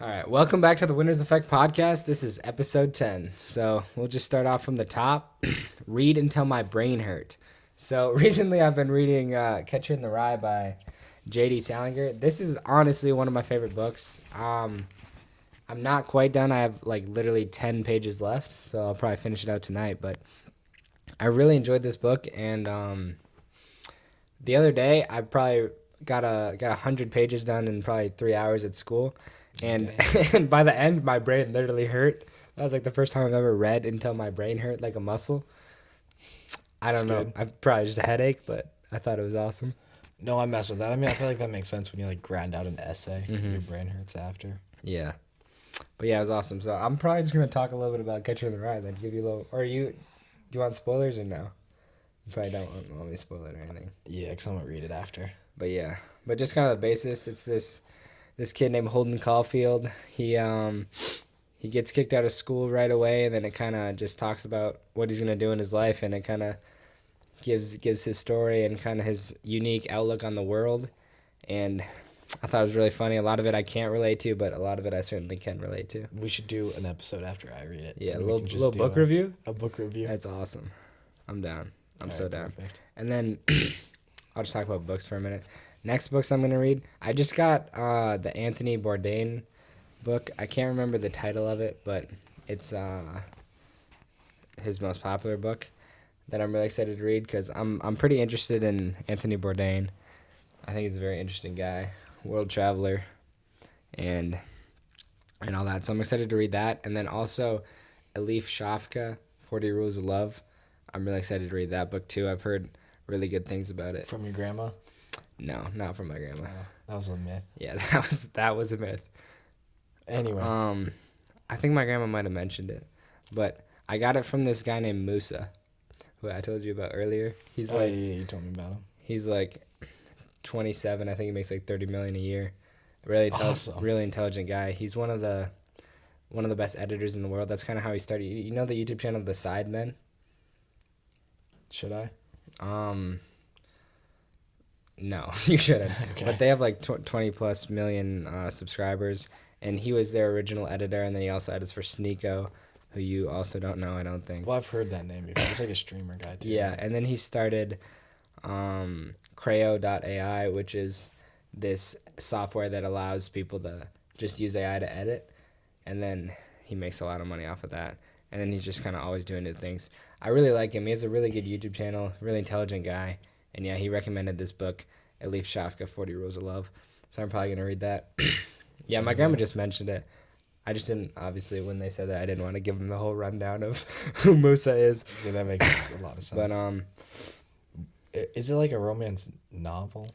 All right, welcome back to the Winners Effect podcast. This is episode 10. So we'll just start off from the top. Read until my brain hurt. So recently I've been reading Catcher in the Rye by J.D. Salinger. This is honestly one of my favorite books. I'm not quite done. I have like literally 10 pages left, so I'll probably finish it out tonight. But I really enjoyed this book, and the other day I probably got 100 pages done in probably 3 hours at school, and and by the end my brain literally hurt. That was like the first time I've ever read until my brain hurt like a muscle. I don't know. Good. I probably just a headache, but I thought it was awesome. No, I mess with that. I mean, I feel like that makes sense when you like grind out an essay. Your brain hurts after. Yeah, but yeah, it was awesome. So I'm probably just gonna talk a little bit about Catcher in the Rye, then give you a little. Or you, do you want spoilers or no? You probably don't want me to spoil it or anything. Yeah, because I'm gonna read it after. But yeah, but just kind of the basis. It's this kid named Holden Caulfield. He gets kicked out of school right away, and then it kind of just talks about what he's gonna do in his life, and it kind of gives his story and kind of his unique outlook on the world. And I thought it was really funny. A lot of it I can't relate to, but a lot of it I certainly can relate to. We should do an episode after I read it. Yeah, a And we little, can just little do book review. A book review. That's awesome. I'm down. I'm All so right, down. perfect. And then I'll just talk about books for a minute. Next books I'm gonna read. I just got the Anthony Bourdain book. I can't remember the title of it, but it's his most popular book that I'm really excited to read because I'm pretty interested in Anthony Bourdain. I think he's a very interesting guy, world traveler, and all that. So I'm excited to read that. And then also Elif Shafka, 40 Rules of Love. I'm really excited to read that book too. I've heard really good things about it. From your grandma? No, not from my grandma. That was a myth. Yeah, that was a myth. Anyway. I think my grandma might have mentioned it, but I got it from this guy named Musa, who I told you about earlier. He's yeah, like you told me about him. he's like 27. I think he makes like 30 million a year. Awesome. Really intelligent guy. He's one of the best editors in the world. That's kind of how he started. You know the YouTube channel The Sidemen? Should I? No, you shouldn't. Okay. But they have like 20 plus million subscribers, and he was their original editor, and then he also edits for Sneeko, who you also don't know, I don't think. Well, I've heard that name before. He's like a streamer guy too. Yeah, and then he started Creo.ai, which is this software that allows people to just use AI to edit, and then he makes a lot of money off of that. And then he's just kind of always doing new things. I really like him. He has a really good YouTube channel, really intelligent guy. And yeah, he recommended this book, Elif Shafka, 40 Rules of Love. So I'm probably going to read that. Yeah, my grandma just mentioned it. I just didn't, obviously, when they said that, I didn't want to give them the whole rundown of who Musa is. Yeah, that makes a lot of sense. But Is it like a romance novel?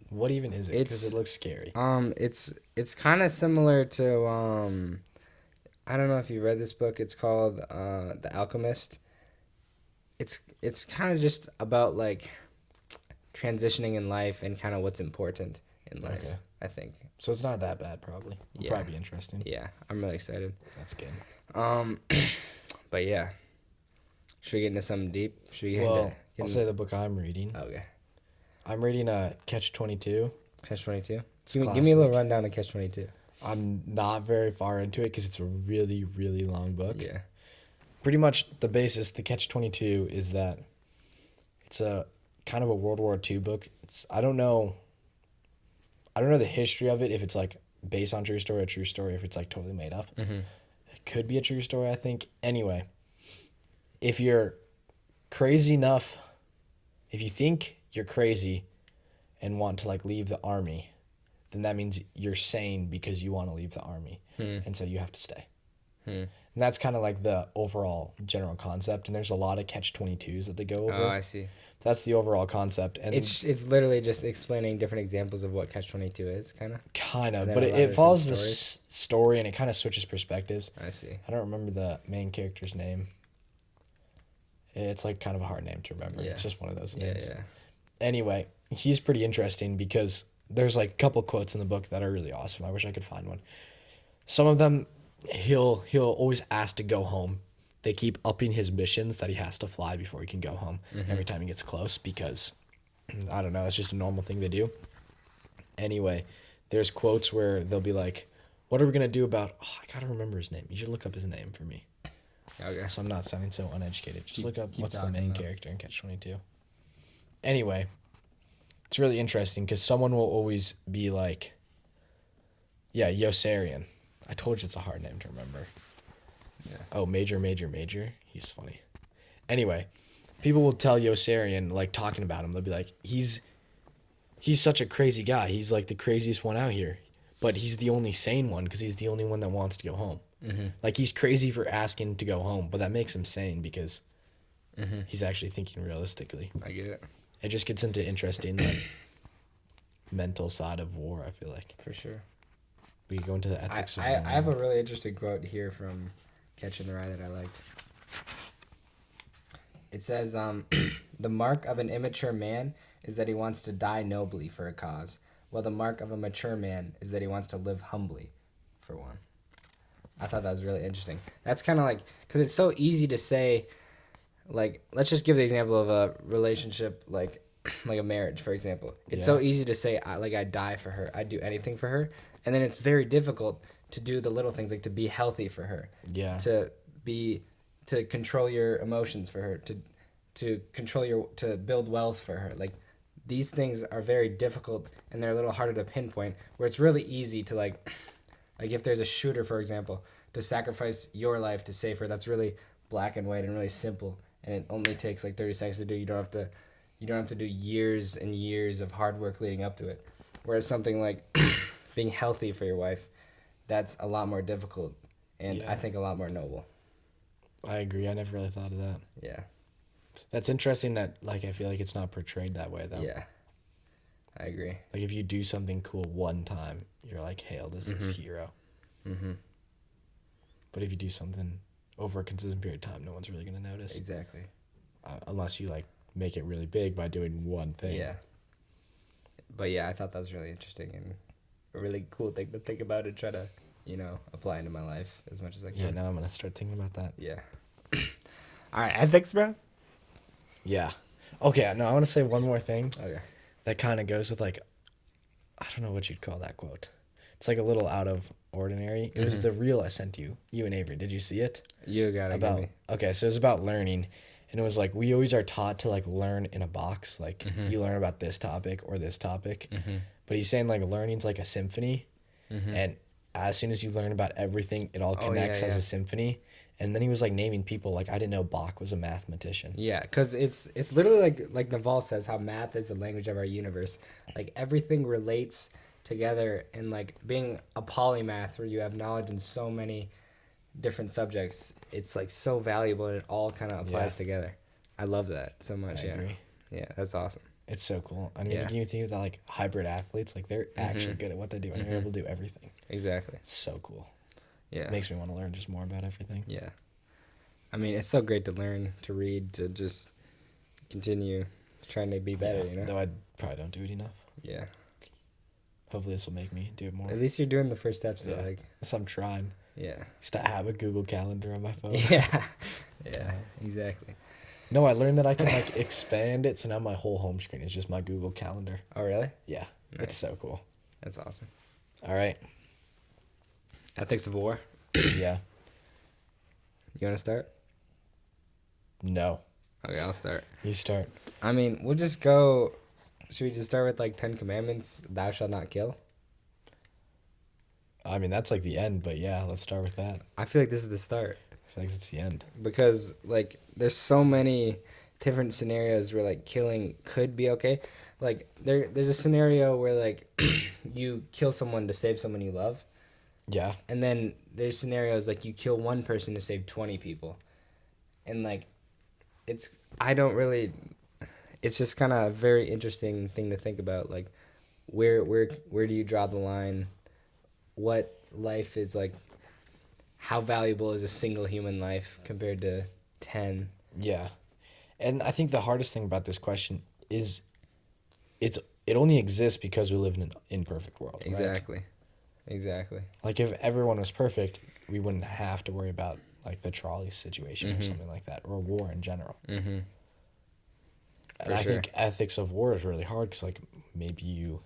What even is it? Because It's- it looks scary. it's kind of similar to I don't know if you read this book. It's called The Alchemist. It's kind of just about like transitioning in life and kind of what's important in life. Okay. I think. So it's not that bad, probably. It'll Yeah. probably be interesting. Yeah, I'm really excited. That's good. But yeah, should we get into something deep? Should we get Well, into? I'll say the book I'm reading. Okay. I'm reading Catch 22. Catch 22. It's Give me a classic. little rundown of Catch 22. I'm not very far into it because it's a really, really long book. Yeah. Pretty much the basis, the Catch 22, is that it's a kind of a World War II book. I don't know the history of it, if it's like based on true story or true story, if it's like totally made up. Mm-hmm. It could be a true story, I think. Anyway, if you're crazy enough, if you think you're crazy and want to like leave the army, then that means you're sane because you want to leave the army. And so you have to stay. And that's kind of like the overall general concept. And there's a lot of Catch-22s that they go over. Oh, I see. That's the overall concept. And It's literally just explaining different examples of what Catch 22 is, kind of. kind of, and then but a lot of it follows different this story and it kind of switches perspectives. I see. I don't remember the main character's name. It's like kind of a hard name to remember. Yeah. It's just one of those Yeah, names. yeah. Anyway, he's pretty interesting because there's like a couple quotes in the book that are really awesome. I wish I could find one. Some of them, he'll always ask to go home. They keep upping his missions that he has to fly before he can go home every time he gets close because, I don't know, it's just a normal thing they do. Anyway, there's quotes where they'll be like, What are we gonna do about? Oh, I gotta remember his name. You should look up his name for me, Okay. so I'm not sounding so uneducated. Just look up keep what's the talking, main though. character in Catch 22. Anyway, it's really interesting because someone will always be like, yeah, Yossarian. I told you it's a hard name to remember. Yeah. Oh, Major. He's funny. Anyway, people will tell Yossarian, like, talking about him, they'll be like, he's such a crazy guy. He's like the craziest one out here. But he's the only sane one because he's the only one that wants to go home. Mm-hmm. Like, he's crazy for asking to go home, but that makes him sane because Mm-hmm. he's actually thinking realistically. I get it. It just gets into interesting, like, mental side of war, I feel like. For sure. We could go into the ethics I of war. have a really interesting quote here from Catching the Rye that I liked. It says, the mark of an immature man is that he wants to die nobly for a cause, while the mark of a mature man is that he wants to live humbly for one. I thought that was really interesting. That's kind of like, because it's so easy to say, like, let's just give the example of a relationship, like a marriage, for example. It's so easy to say, I'd die for her. I'd do anything for her. And then it's very difficult to do the little things, like to be healthy for her. Yeah. To control your emotions for her, to build wealth for her. Like, these things are very difficult and they're a little harder to pinpoint, where it's really easy to like if there's a shooter, for example, to sacrifice your life to save her, that's really black and white and really simple, and it only takes like 30 seconds to do. You don't have to do years and years of hard work leading up to it. Whereas something like being healthy for your wife, that's a lot more difficult and I think a lot more noble. I agree. I never really thought of that. Yeah. That's interesting that, like, I feel like it's not portrayed that way, though. Yeah. I agree. Like, if you do something cool one time, you're like hailed as this hero. Mm-hmm. But if you do something over a consistent period of time, no one's really going to notice. Exactly. Unless you, like, make it really big by doing one thing. Yeah. But yeah, I thought that was really interesting and a really cool thing to think about and try to, apply into my life as much as I can. Yeah, now I'm going to start thinking about that. Yeah. All right, ethics, bro? Yeah. Okay, no, I want to say one more thing Okay. that kind of goes with, like, I don't know what you'd call that quote. It's, like, a little out of ordinary. It was the reel I sent you and Avery. Did you see it? You gotta give me. Okay, so it was about learning. And it was like, we always are taught to, like, learn in a box. Like, you learn about this topic or this topic. But he's saying, like, learning's like a symphony. And as soon as you learn about everything, it all connects as a symphony. And then he was, like, naming people. Like, I didn't know Bach was a mathematician. Yeah, because it's literally like Naval says, how math is the language of our universe. Like, everything relates together, and like being a polymath where you have knowledge in so many different subjects, it's like so valuable and it all kind of applies together. I love that so much. I agree. Yeah, that's awesome. It's so cool. I mean, Yeah. you can even think of that, like, hybrid athletes. Like, they're actually good at what they do, and they're able to do everything. Exactly. It's so cool. Yeah. It makes me want to learn just more about everything. Yeah. I mean, it's so great to learn, to read, to just continue trying to be better, Though I probably don't do it enough. Yeah. Hopefully this will make me do it more. At least you're doing the first steps, though. Yeah. Like, So I'm trying. yeah. Just to have a Google Calendar on my phone. Yeah. Yeah, exactly. No, I learned that I can, like, expand it, so now my whole home screen is just my Google Calendar. Oh, really? Yeah, Nice. it's so cool. That's awesome. All right. Ethics of war. Yeah. You want to start? No. Okay, I'll start. You start. I mean, we'll just go. Should we just start with like 10 Commandments? Thou shalt not kill. I mean, that's like the end, but yeah, let's start with that. I feel like this is the start I feel like that's the end. because like there's so many different scenarios where like killing could be okay. Like there's a scenario where like you kill someone to save someone you love, Yeah. and then there's scenarios like you kill one person to save 20 people, and like it's just kind of a very interesting thing to think about. Like, where do you draw the line? What life is like? How valuable is a single human life compared to 10? Yeah. And I think the hardest thing about this question is it only exists because we live in an imperfect world. Right? Exactly. Like, if everyone was perfect, we wouldn't have to worry about, like, the trolley situation or something like that, or war in general. Mm-hmm. And I think ethics of war is really hard because, like, maybe you...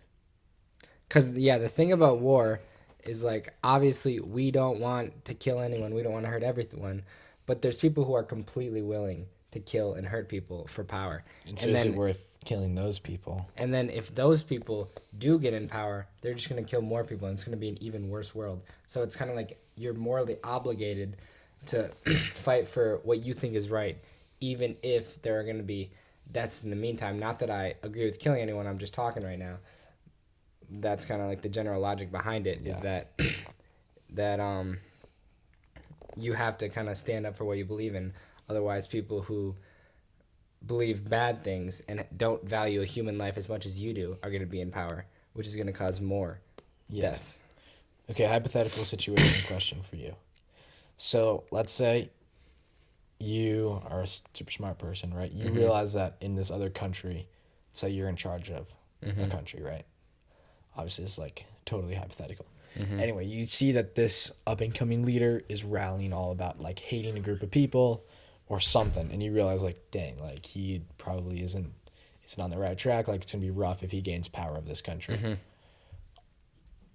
Because, yeah, the thing about war is like, obviously we don't want to kill anyone, we don't want to hurt everyone, but there's people who are completely willing to kill and hurt people for power. And so And is then it worth killing those people? and then if those people do get in power, they're just going to kill more people, and it's going to be an even worse world. So it's kind of like you're morally obligated to fight for what you think is right, even if there are going to be deaths in the meantime. Not that I agree with killing anyone, I'm just talking right now. That's kind of like the general logic behind it, is that you have to kind of stand up for what you believe in. Otherwise, people who believe bad things and don't value a human life as much as you do are going to be in power, which is going to cause more deaths. Okay, hypothetical situation question for you. So let's say you are a super smart person, right? You realize that in this other country, say you're in charge of a country, right? Obviously, it's like totally hypothetical. Anyway, you see that this up and coming leader is rallying all about like hating a group of people or something, and you realize like, dang, like he probably isn't on the right track. Like it's gonna be rough if he gains power of this country.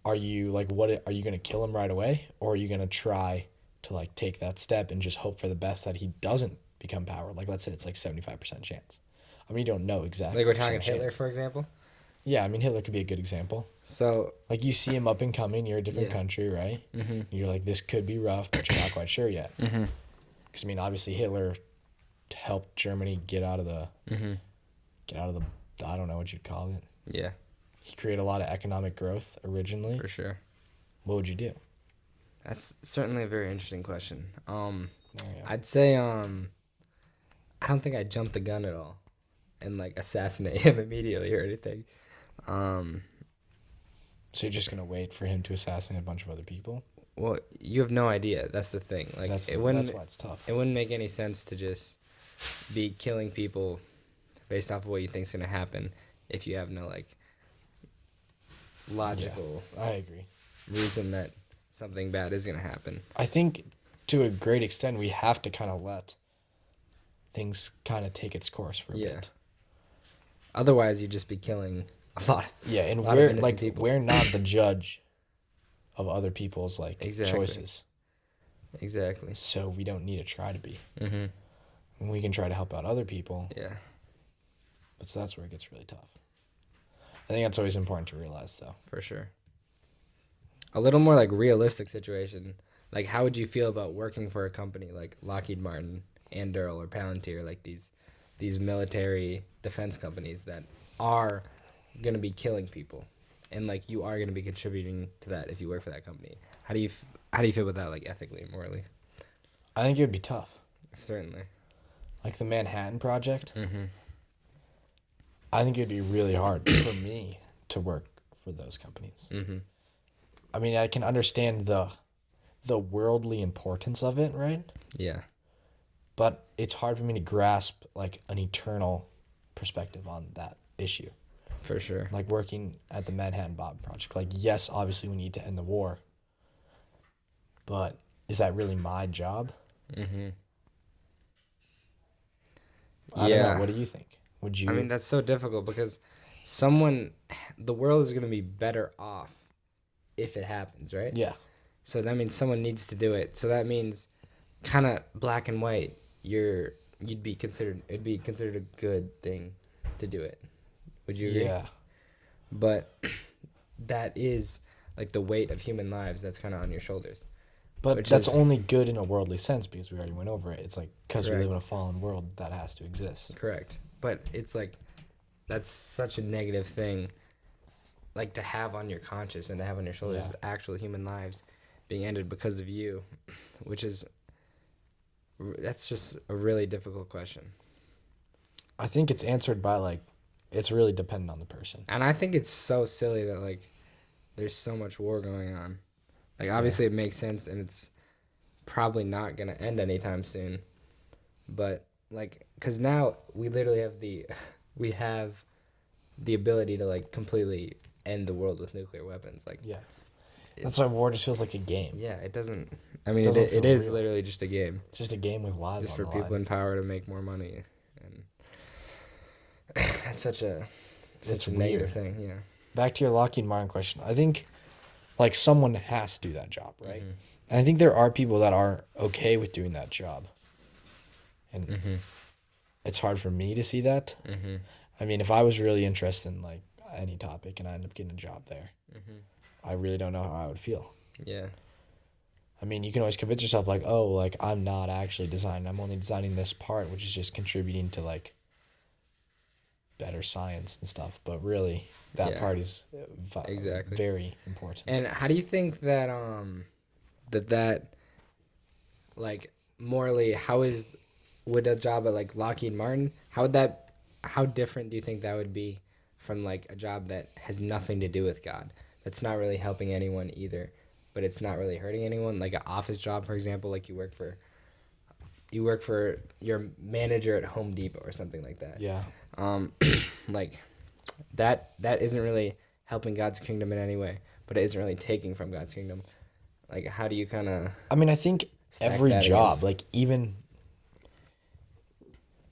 Are you like, what are you gonna kill him right away, or are you gonna try to like take that step and just hope for the best that he doesn't become power? Like let's say it's like 75% chance. I mean, you don't know exactly. Like we're talking percent Hitler, chance. for example. Yeah, I mean Hitler could be a good example. So Like you see him up and coming, you're a different Yeah. country, right? You're like, this could be rough, but you're not quite sure yet. Because I mean, obviously Hitler helped Germany get out of the I don't know what you'd call it. yeah, He created a lot of economic growth originally. for sure. What would you do? That's certainly a very interesting question. There you go. I'd say I don't think I'd jump the gun at all and like assassinate him immediately or anything. So you're just gonna wait for him to assassinate a bunch of other people? Well, you have no idea. That's the thing. Like That's it wouldn't why it's tough. it wouldn't make any sense to just be killing people based off of what you think's gonna happen if you have no like logical I agree. reason that something bad is gonna happen. I think to a great extent we have to kind of let things kind of take its course for a Yeah. bit. Otherwise, you'd just be killing a lot. Yeah, and lot of we're innocent like people. we're not the judge of other people's like Exactly. choices, Exactly. so we don't need to try to be. Mhm. And we can try to help out other people, Yeah. but so that's where it gets really tough. I think that's always important to realize, though. For sure. A little more like realistic situation. Like, how would you feel about working for a company like Lockheed Martin, Anduril, or Palantir, like these military defense companies that are gonna be killing people, and like you are gonna be contributing to that if you work for that company? How do you feel about that, like ethically and morally? I think it would be tough. Certainly. Like the Manhattan Project. Mm-hmm. I think it'd be really hard for me to work for those companies. Mm-hmm. I mean, I can understand the worldly importance of it, right? Yeah. But it's hard for me to grasp like an eternal perspective on that issue. For sure. Like working at the Manhattan Bomb Project. Like, yes, obviously we need to end the war, but is that really my job? Mm-hmm. I don't know. What do you think? Would you? I mean, that's so difficult because the world is going to be better off if it happens, right? yeah, So that means someone needs to do it. So that means kind of black and white. It'd be considered a good thing to do it. Would you agree? yeah. But that is like the weight of human lives that's kind of on your shoulders. But Which that's is- only good in a worldly sense because we already went over it. It's like because we Correct. live in a fallen world that has to exist. Correct. But it's like that's such a negative thing, like to have on your conscience and to have on your shoulders Yeah. actual human lives being ended because of you, which is that's just a really difficult question. I think it's answered by like, it's really dependent on the person. And I think it's so silly that like there's so much war going on. Like obviously it makes sense and it's probably not going to end anytime soon. But like cuz now we literally have we have the ability to like completely end the world with nuclear weapons. Like Yeah, that's why war just feels like a game. yeah, it doesn't I mean Doesn't it feel is real. literally just a game It's just a game with lives just on for the people line. in power to make more money and that's such a It's negative weird. thing, yeah. Back to your Lockheed Martin question. I think like someone has to do that job, right? And I think there are people that are okay with doing that job. And it's hard for me to see that. I mean, if I was really interested in like any topic and I end up getting a job there, I really don't know how I would feel. Yeah. I mean, you can always convince yourself like, oh, like I'm not actually designing. I'm only designing this part, which is just contributing to like better science and stuff. But really, that Yeah. part is Exactly. very important. And how do you think that that like morally, would a job at like Lockheed Martin, how different do you think that would be from like a job that has nothing to do with God? That's not really helping anyone either, but it's not really hurting anyone. Like an office job, for example, like you work for your manager at Home Depot or something like that. Yeah. Like that isn't really helping God's kingdom in any way, but it isn't really taking from God's kingdom. Like how do you kind of I mean, I think stack every that job, against- like even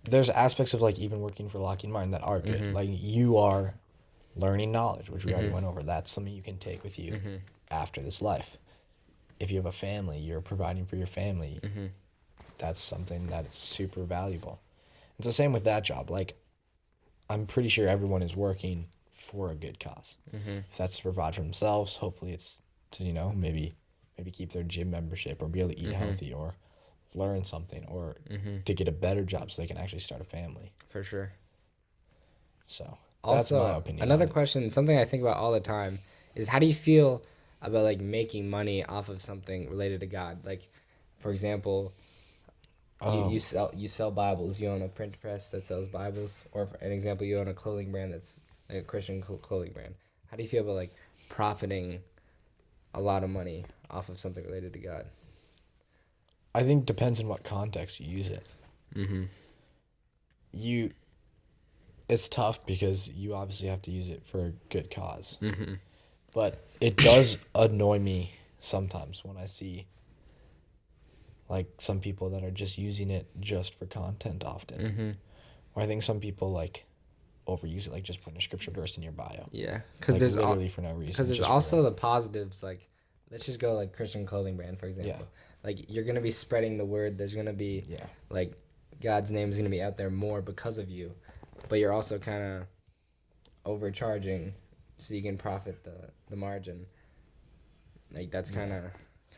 there's aspects of like even working for Lockheed Martin that are good. Like you are learning knowledge, which we already went over. That's something you can take with you after this life. If you have a family, you're providing for your family. That's something that's super valuable. And so same with that job. Like I'm pretty sure everyone is working for a good cause. If that's to provide for themselves, hopefully it's to, maybe keep their gym membership or be able to eat healthy or learn something or to get a better job so they can actually start a family. for sure. So that's Also, my opinion. another on it. question, something I think about all the time, is how do you feel about like making money off of something related to God? Like, for example, you sell Bibles. You own a print press that sells Bibles, or for an example, you own a clothing brand that's like a Christian clothing brand. How do you feel about like profiting a lot of money off of something related to God? I think depends in what context you use it. It's tough because you obviously have to use it for a good cause. But it does annoy me sometimes when I see like some people that are just using it just for content often. Or I think some people like overuse it, like just putting a scripture verse in your bio. Yeah, because Like there's literally for no reason. because there's just for also the positives. Like, let's just go like Christian clothing brand, for example. Yeah. Like you're gonna be spreading the word. There's gonna be Yeah. like God's name is gonna be out there more because of you, but you're also kind of overcharging so you can profit the margin. Like that's kind of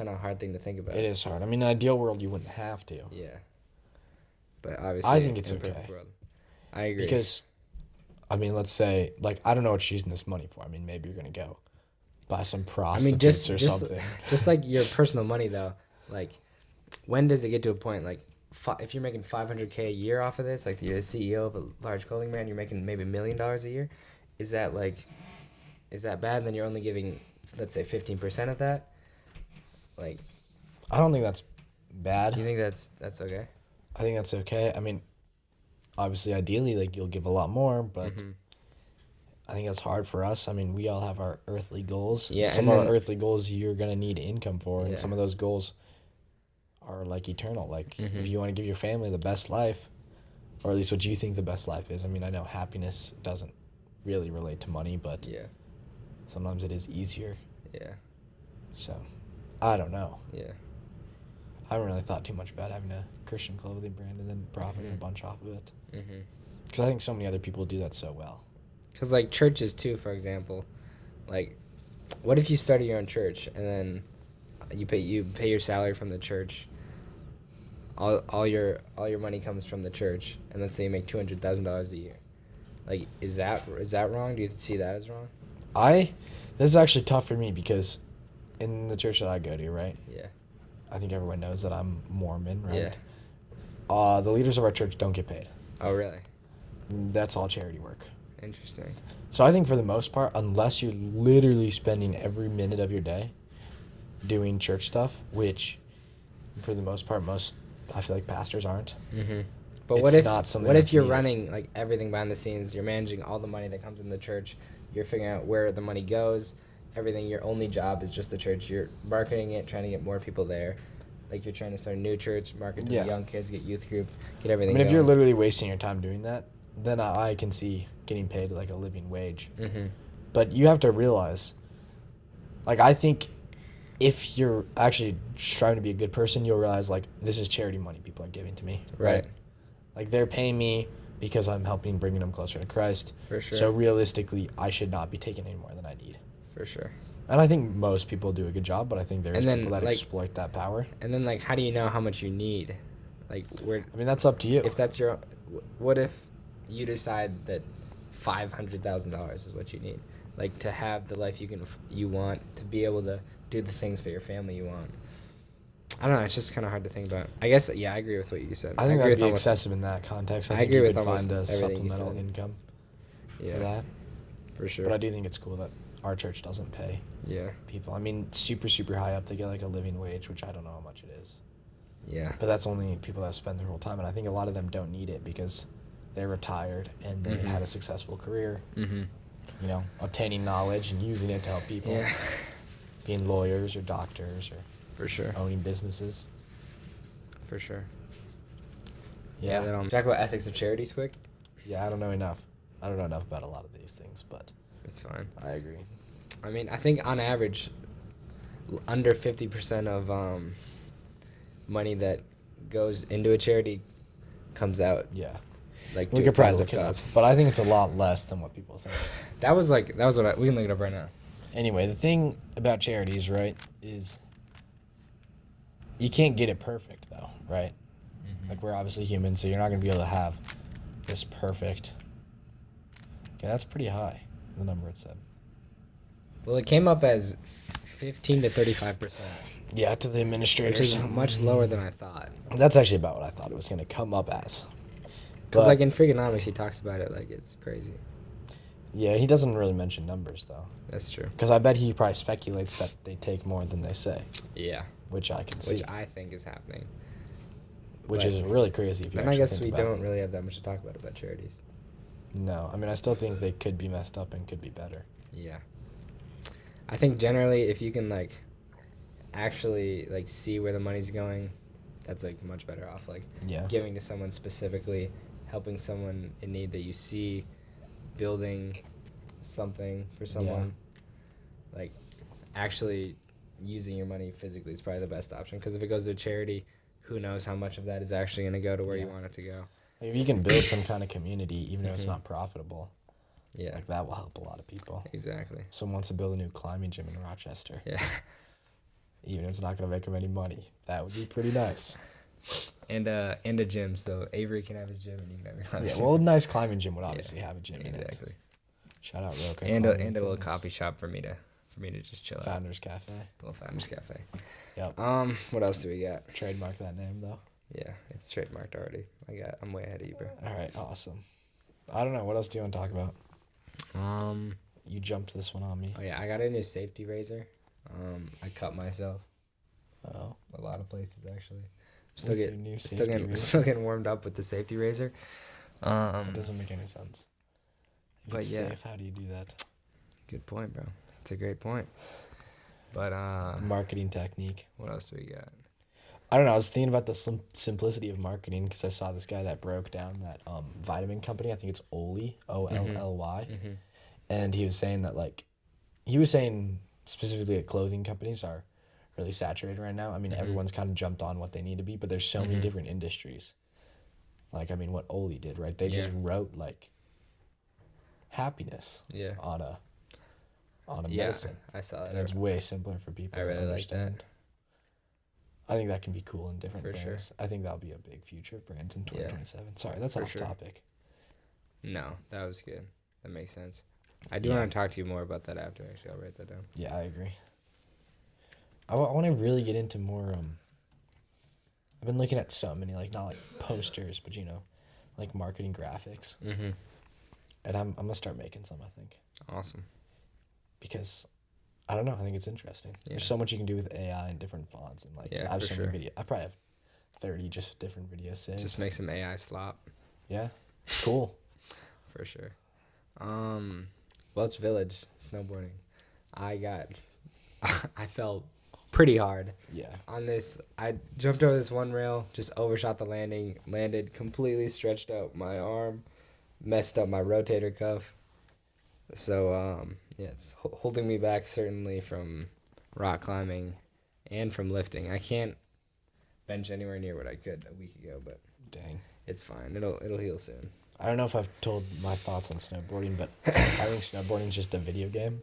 a hard thing to think about. It is hard. I mean, in an ideal world, you wouldn't have to. Yeah. But obviously, I think it's in a perfect okay. world. I agree. Because, I mean, let's say, like, I don't know what you're using this money for. I mean, maybe you're going to go buy some I prostitutes mean, just or just something. just like your personal money though. Like, when does it get to a point like if you're making $500K a year off of this, like you're the CEO of a large clothing brand, you're making maybe $1 million a year. Is that bad? And then you're only giving, let's say, 15% of that. Like, I don't think that's bad. do you think that's okay? I think that's okay. I mean, obviously, ideally, like, you'll give a lot more, but I think that's hard for us. I mean, we all have our earthly goals. Yeah, Some and of our then- earthly goals you're going to need income for, Yeah. and some of those goals are, like, eternal. Like, if you want to give your family the best life, or at least what you think the best life is. I mean, I know happiness doesn't really relate to money, but Yeah. sometimes it is easier. Yeah. So, I don't know. Yeah. I haven't really thought too much about having a Christian clothing brand and then profiting a bunch off of it. Because I think so many other people do that so well. Because like churches too, for example, like, what if you started your own church and then you pay your salary from the church. All your money comes from the church, and let's say you make $200,000 a year. Like, is that wrong? Do you see that as wrong? This is actually tough for me because in the church that I go to, right? Yeah. I think everyone knows that I'm Mormon, right? Yeah. The leaders of our church don't get paid. Oh, really? That's all charity work. Interesting. So I think for the most part, unless you're literally spending every minute of your day doing church stuff, which for the most part, I feel like pastors aren't. But It's not something what if that's you're needed. running like everything behind the scenes? You're managing all the money that comes in the church. You're figuring out where the money goes. Everything. Your only job is just the church. You're marketing it, trying to get more people there. Like, you're trying to start a new church, market to Yeah. the young kids, get youth group, get I everything mean, if you're going. literally wasting your time doing that, then I can see getting paid like a living wage. But you have to realize Like, I think if you're actually striving to be a good person, you'll realize, like, this is charity money people are giving to me. Right. Like, they're paying me because I'm helping bringing them closer to Christ. For sure. So realistically, I should not be taking any more than I need. For sure. And I think most people do a good job, but I think there's And then, people that like- exploit that power. And then, like, how do you know how much you need? Like, where I mean, that's up to you. if that's your, what if you decide that $500,000 is what you need, like, to have the life you want, to be able to do the things for your family you want? I don't know. It's just kind of hard to think about. I guess, yeah, I agree with what you said. I think agree that'd with be almost- excessive in that context. I I think agree you with could almost find a everything you supplemental said. income Yeah, for that. for sure. But I do think it's cool that our church doesn't pay Yeah, people. I mean, super, super high up, they get like a living wage, which I don't know how much it is. yeah, But that's only people that spend their whole time. And I think a lot of them don't need it because they're retired and they Mhm. had a successful career, mm-hmm. you know, obtaining knowledge and using it to help people. Yeah, Being lawyers or doctors or for sure, owning businesses. for sure. Yeah. Talk about ethics of charities quick. Yeah, I don't know enough. I don't know enough about a lot of these things, but It's fine. I agree. I mean, I think on average, under 50% of money that goes into a charity comes out. Yeah. Like, We to a could probably positive look it up, cause. but I think it's a lot less than what people think. That was what we can look it up right now. Anyway, the thing about charities, right, is you can't get it perfect, though, right? Like, we're obviously human, so you're not going to be able to have this perfect. Okay, that's pretty high, the number it said. Well, it came up as 15 to 35%, Yeah, to the which administrators. is much lower than I thought. That's actually about what I thought it was going to come up as. Because, But- like, in Freakonomics, he talks about it like it's crazy. Yeah, he doesn't really mention numbers, though. That's true. Because I bet he probably speculates that they take more than they say, Yeah. which I can see. Which I think is happening. Which but- is really crazy if you And I actually guess think we about it. don't really have that much to talk about charities. No, I mean, I still think they could be messed up and could be better. Yeah. I think generally if you can like actually like see where the money's going, that's like much better off. Like Yeah. giving to someone specifically, helping someone in need that you see, building something for someone. Like actually using your money physically is probably the best option, because if it goes to a charity, who knows how much of that is actually going to go to where you Yeah. want it to go. Like, if you can build some kind of community, even if it's Mhm. not profitable, Yeah. like that will help a lot of people. Exactly. Someone wants to build a new climbing gym in Rochester, Yeah. even if it's not going to make them any money. That would be pretty nice. And a gym, so Avery can have his gym and you can have your climbing Yeah, gym. well, a nice climbing gym would obviously have a gym in it. Exactly. Shout out Roca. And Climbing a little Fitness. coffee shop for me to just chill out. Founders Cafe. A little Founders Cafe. Yep. What else do we got? Trademark that name, though. Yeah, it's trademarked already. I'm way ahead of you, bro. All right, awesome. I don't know. What else do you want to talk about? You jumped this one on me. Oh yeah, I got a new safety razor. I cut myself Oh. a lot of places actually. With your new safety razor? Still getting warmed up with the safety razor. It doesn't make any sense. If But it's yeah. safe, how do you do that? Good point, bro. It's a great point. But Marketing technique. what else do we got? I don't know. I was thinking about the simplicity of marketing because I saw this guy that broke down that vitamin company. I think it's Olly, Olly. Mm-hmm. And he was saying that, like, he was saying specifically that clothing companies are really saturated right now. I mean, Mhm. everyone's kind of jumped on what they need to be, but there's so many Mhm. different industries. Like, I mean, what Olly did, right? They just Yeah. wrote, like, happiness Yeah. on a Yeah, medicine. I saw that. And it's way simpler for people I to really like that. understand. I think that can be cool in different For sure. brands. I think that'll be a big future of brands in Yeah. 2027. Sorry, that's For off sure. topic. No, that was good. That makes sense. I do Yeah. want to talk to you more about that after. Actually, I'll write that down. Yeah, I agree. I want to really get into more. I've been looking at so many, like, not like posters, but like marketing graphics, Mm-hmm. and I'm gonna start making some. I think Awesome. because I don't know. I think it's interesting. Yeah. There's so much you can do with AI and different fonts and like Yeah, I have for so sure. many videos. I probably have 30 just different videos saved. Just make some AI slop Yeah, it's cool. for sure. Welch Village snowboarding. I fell pretty hard Yeah. on this. I jumped over this one rail, just overshot the landing, landed completely stretched out my arm, messed up my rotator cuff. So yeah, it's holding me back certainly from rock climbing and from lifting. I can't bench anywhere near what I could a week ago, but Dang. it's fine. It'll heal soon. I don't know if I've told my thoughts on snowboarding, but I think snowboarding is just a video game.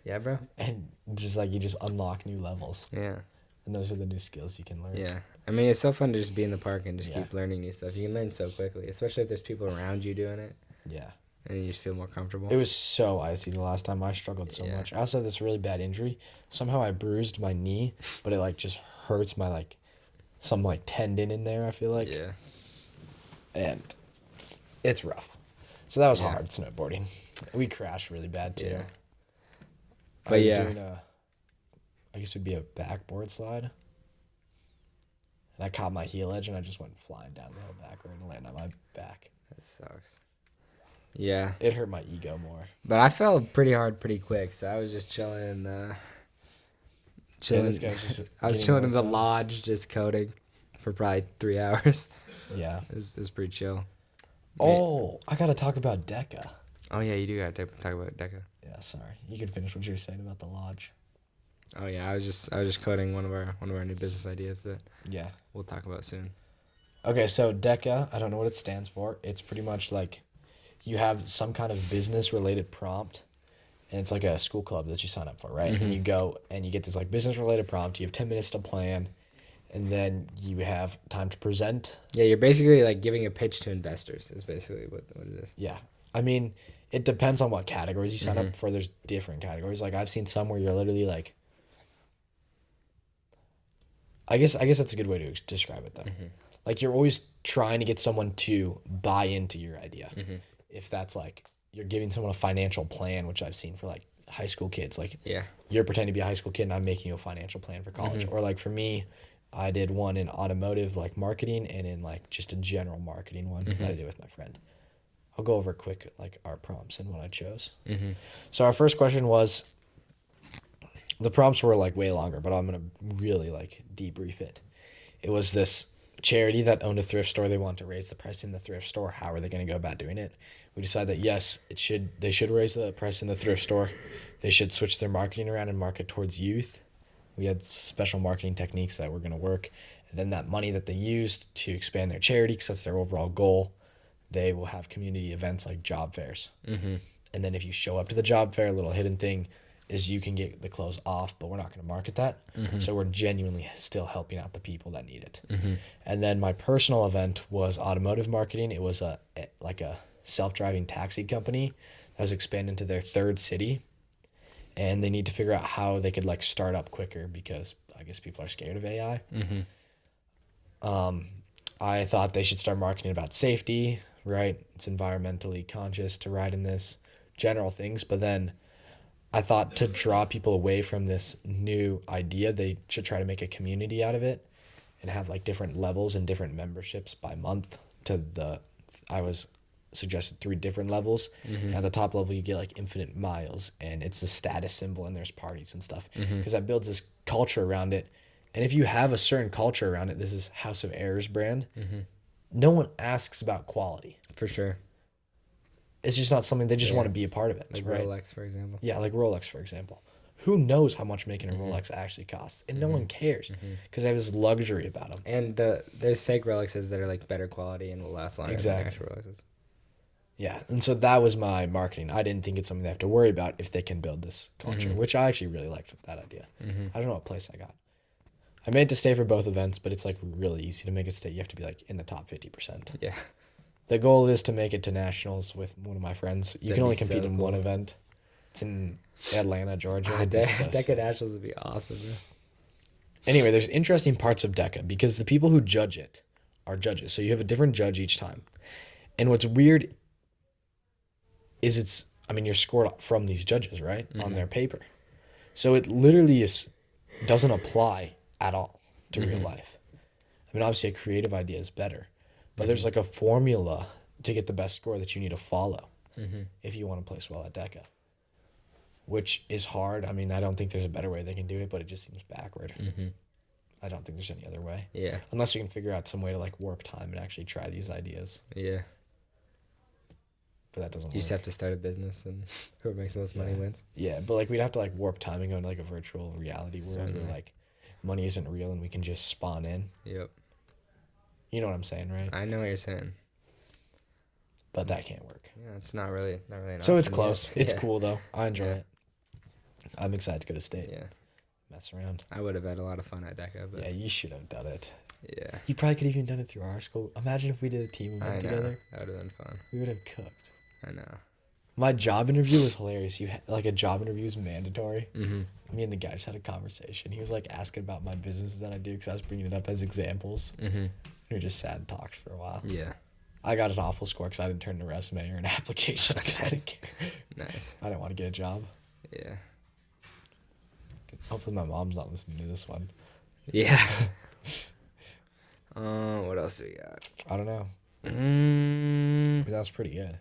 Yeah, bro. And just like you just unlock new levels. Yeah. And those are the new skills you can learn. Yeah. I mean, it's so fun to just be in the park and just Yeah. keep learning new stuff. You can learn so quickly, especially if there's people around you doing it, Yeah. and you just feel more comfortable. It was so icy the last time. I struggled so Yeah. much. I also had this really bad injury. Somehow I bruised my knee, but it like just hurts my like some like tendon in there, I feel like. Yeah. And it's rough. So that was Yeah. hard snowboarding. We crashed really bad too. Yeah. I But was yeah. doing I guess it would be a backboard slide. And I caught my heel edge and I just went flying down the hill backward and landed on my back. That sucks. Yeah. It hurt my ego more. But I fell pretty hard pretty quick, so I was just chilling. this guy was just I was getting chilling in the worked out. lodge, just coding for probably 3 hours. Yeah. It was pretty chill. Oh, I gotta talk about DECA. Oh yeah, you do gotta talk about Deca. Yeah, sorry. You can finish what you were saying about the lodge. Oh yeah, I was just coding one of our new business ideas that Yeah. we'll talk about soon. Okay, so DECA, I don't know what it stands for. It's pretty much like you have some kind of business related prompt, and it's like a school club that you sign up for, right? And you go and you get this like business related prompt. You have 10 minutes to plan, and then you have time to present. Yeah, you're basically like giving a pitch to investors. Is basically what it is. Yeah. I mean, it depends on what categories you sign up for. There's different categories. Like I've seen some where you're literally like, I guess that's a good way to describe it though. Like you're always trying to get someone to buy into your idea. If that's like you're giving someone a financial plan, which I've seen for like high school kids, like Yeah. you're pretending to be a high school kid and I'm making you a financial plan for college. Or like for me, I did one in automotive like marketing and in like just a general marketing one that I did with my friend. I'll go over quick like our prompts and what I chose. So our first question was, the prompts were like way longer, but I'm gonna really like debrief it. It was this charity that owned a thrift store. They wanted to raise the price in the thrift store. How are they gonna go about doing it? We decided that yes, they should raise the price in the thrift store. They should switch their marketing around and market towards youth. We had special marketing techniques that were gonna work, and then that money that they used to expand their charity, because that's their overall goal, they will have community events like job fairs. And then if you show up to the job fair, a little hidden thing is you can get the clothes off, but we're not going to market that. So we're genuinely still helping out the people that need it. And then my personal event was automotive marketing. It was a self-driving taxi company that was expanding to their third city. And they need to figure out how they could like start up quicker because I guess people are scared of AI. I thought they should start marketing about safety, right? It's environmentally conscious to ride in this, general things. But then I thought to draw people away from this new idea, they should try to make a community out of it and have like different levels and different memberships by month I was suggested 3 different levels. At the top level, you get like infinite miles and it's a status symbol and there's parties and stuff because that builds this culture around it. And if you have a certain culture around it, this is House of Errors brand, no one asks about quality. For sure. It's just not something they just want to be a part of it, Like right? Rolex, for example. Yeah, like Rolex, for example. Who knows how much making a Rolex actually costs? And no one cares because they have this luxury about them. And there's fake Rolexes that are like better quality and will last longer than actual Rolexes. Yeah, and so that was my marketing. I didn't think it's something they have to worry about if they can build this culture, which I actually really liked that idea. I don't know what place I got. I made it to stay for both events, but it's like really easy to make it stay. You have to be like in the top 50%. Yeah. The goal is to make it to nationals with one of my friends. You That'd can only be compete so in cool. one event. It's in Atlanta, Georgia. It'd be Deca Nationals would be awesome. Bro. Anyway, there's interesting parts of DECA because the people who judge it are judges. So you have a different judge each time. And what's weird is you're scored from these judges, right? On their paper. So it literally doesn't apply at all to real life. I mean, obviously a creative idea is better, but there's like a formula to get the best score that you need to follow if you want to place well at DECA, which is hard. I mean, I don't think there's a better way they can do it, but it just seems backward. I don't think there's any other way. Yeah. Unless you can figure out some way to like warp time and actually try these ideas. Yeah. but that doesn't You just work. have to start a business, and whoever makes the most money Yeah. wins. Yeah, but like we'd have to like warp time and go into like a virtual reality world Certainly. where like money isn't real and we can just spawn in. Yep. You know what I'm saying, right? I know what you're saying. But that can't work. Yeah, it's not really an So it's option yet. close. It's Yeah. cool though. I enjoy Yeah. it. I'm excited to go to state. Yeah. Mess around. I would have had a lot of fun at DECA, but Yeah, you should have done it. yeah. You probably could have even done it through our school. Imagine if we did a team I event know. together. That would have been fun. We would have cooked. I know. My job interview was hilarious. Like a job interview is mandatory. Mm-hmm. Me and the guy just had a conversation. He was like asking about my businesses that I do because I was bringing it up as examples. Mm-hmm. We just sat and talked for a while. Yeah. I got an awful score because I didn't turn in a resume or an application because I didn't care. Nice. I didn't want to get a job. Yeah. Hopefully my mom's not listening to this one. Yeah. What else do we got? I don't know. Mm, But that was pretty good.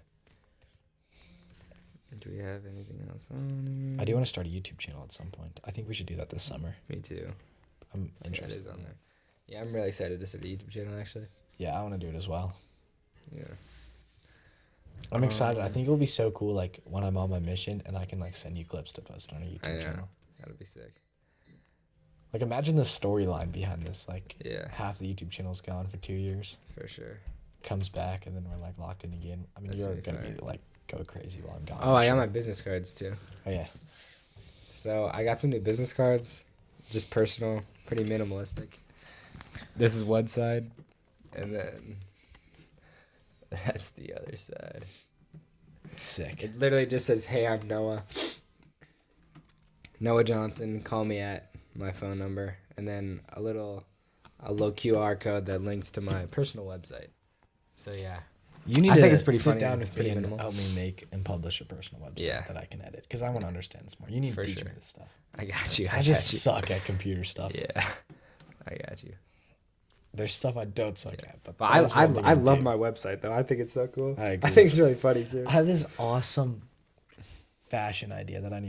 do we have anything else on I do want to start a YouTube channel at some point. I think we should do that this summer. Me too. I'm That interested. is on there. Yeah, I'm really excited to start a YouTube channel, actually. Yeah, I want to do it as well. Yeah. I'm excited. I think it will be so cool, like when I'm on my mission and I can like send you clips to post on a I YouTube know. channel. That'll be sick. Like imagine the storyline behind this. Like Yeah, half the YouTube channel's gone for 2 years, for sure. comes back, and then we're like locked in again. I mean, That's you're gonna be gonna be fire. like go crazy while I'm gone. Oh, I got sure. my business cards too. Oh yeah. So I got some new business cards, just personal, pretty minimalistic. This is one side, and then that's the other side. Sick. It literally just says, "Hey, I'm Noah. Noah Johnson. Call me at my phone number," and then a little QR code that links to my personal website. So yeah, You need I to think it's pretty sit funny down and with pretty me and minimal. help me make and publish a personal website Yeah. that I can edit because I want to understand this more. You need For to teach sure. me this stuff. I got you. I got just you. suck at computer stuff. Yeah, I got you. There's stuff I don't suck at, but But that is one thing I love do. my website though. I think it's so cool. I I agree. think it's really funny too. I have this awesome fashion idea that I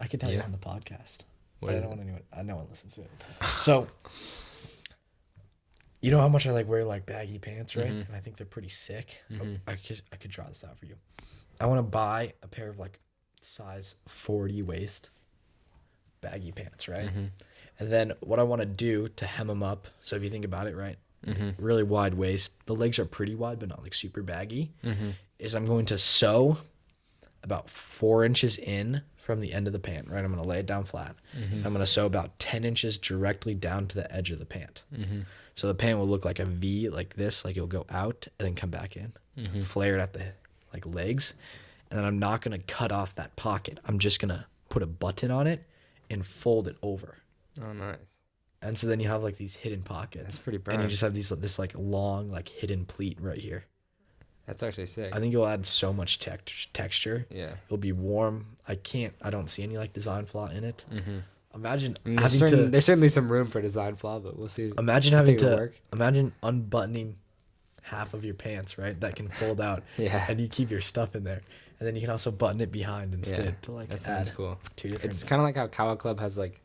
can tell you Yeah. on the podcast. What But I is don't it? want anyone. No one listens to it. So, you know how much I like wear like baggy pants, right? Mhm. And I think they're pretty sick. Mhm. I could draw this out for you. I want to buy a pair of like size 40 waist baggy pants, right? Mhm. And then what I want to do to hem them up. So if you think about it, right? Mhm. Really wide waist. The legs are pretty wide, but not like super baggy. Mhm. Is I'm going to sew about 4 inches in from the end of the pant, right? I'm going to lay it down flat. I'm going to sew about 10 inches directly down to the edge of the pant. So the pant will look like a V, like this, like it'll go out and then come back in, flared at the like legs. And then I'm not going to cut off that pocket. I'm just going to put a button on it and fold it over. Oh, nice. And so then you have like these hidden pockets. That's pretty And you broad. just have this like long, like hidden pleat right here. That's actually sick. I think it'll add so much texture. Yeah. It'll be warm. I don't see any like design flaw in it. Imagine I mean, there's certainly some room for design flaw, but we'll see. imagine I having think it'll to work. imagine unbuttoning half of your pants, right? That can fold out. Yeah. And you keep your stuff in there. And then you can also button it behind instead Yeah, to like that add sounds cool. 2 different. It's kind of like how Kawa Club has like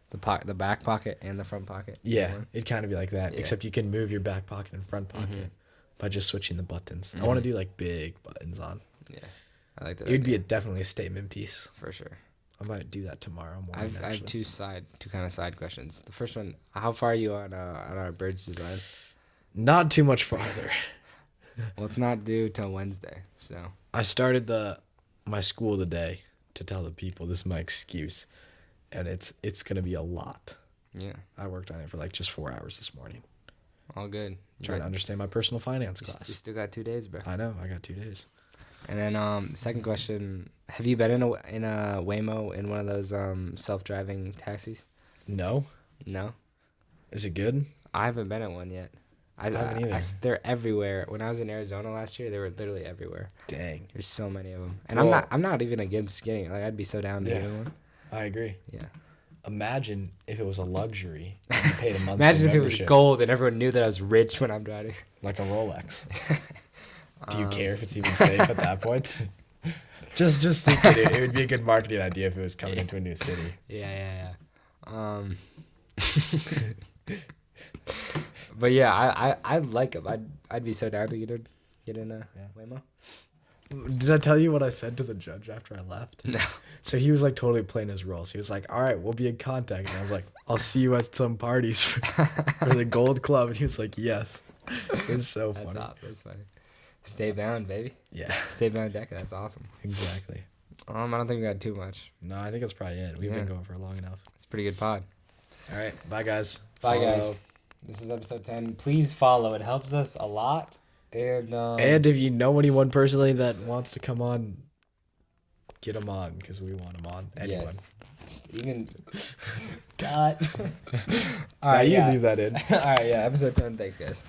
the back pocket and the front pocket. Yeah, it'd kind of be like that, Yeah. except you can move your back pocket and front pocket by just switching the buttons. I Mm-hmm. want to do like big buttons on. Yeah. I like that. It would be idea, definitely a statement piece. for sure. I might do that tomorrow morning. I have two kind of side questions. The first one, how far are you on our bridge design? Not too much farther. Well, it's not due till Wednesday, so I started my school today to tell the people this is my excuse, and it's gonna be a lot. yeah, I worked on it for like just 4 hours this morning, all good. trying to understand my personal finance You class. still got 2 days, bro. I know I got 2 days. And then second question, have you been in a Waymo in one of those self-driving taxis? No, No, is it good? I haven't been in one yet. I haven't either. they're everywhere. When I was in Arizona last year, they were literally everywhere. Dang, There's so many of them, and Well- I'm not even against getting it. Like I'd be so down to Yeah. get in one. I agree. Yeah. Imagine if it was a luxury and you paid a monthly Imagine if it was membership, gold and everyone knew that I was rich when I'm driving. like a Rolex. Do you care if it's even safe at that point? just think it would be a good marketing idea if it was coming into a new city. Yeah. But yeah, I like them. I'd be so down to get in a Yeah. Waymo. Did I tell you what I said to the judge after I left? No. So he was like totally playing his roles. He was like, "All right, we'll be in contact." And I was like, "I'll see you at some parties for the Gold Club." And he was like, "Yes." It was so funny. That's awesome. That's funny. Stay bound, baby. Yeah, Stay bound, Deca. That's awesome. exactly. I don't think we got too much. No, I think that's probably it. We've Yeah. been going for long enough. It's a pretty good pod. All right, bye guys. Bye, guys. Follow. This is episode 10. Please follow. It helps us a lot. And if you know anyone personally that wants to come on, get them on because we want them on. Anyone. yes. Just even God. All right, you leave that in. All right, yeah. Episode 10. Thanks, guys.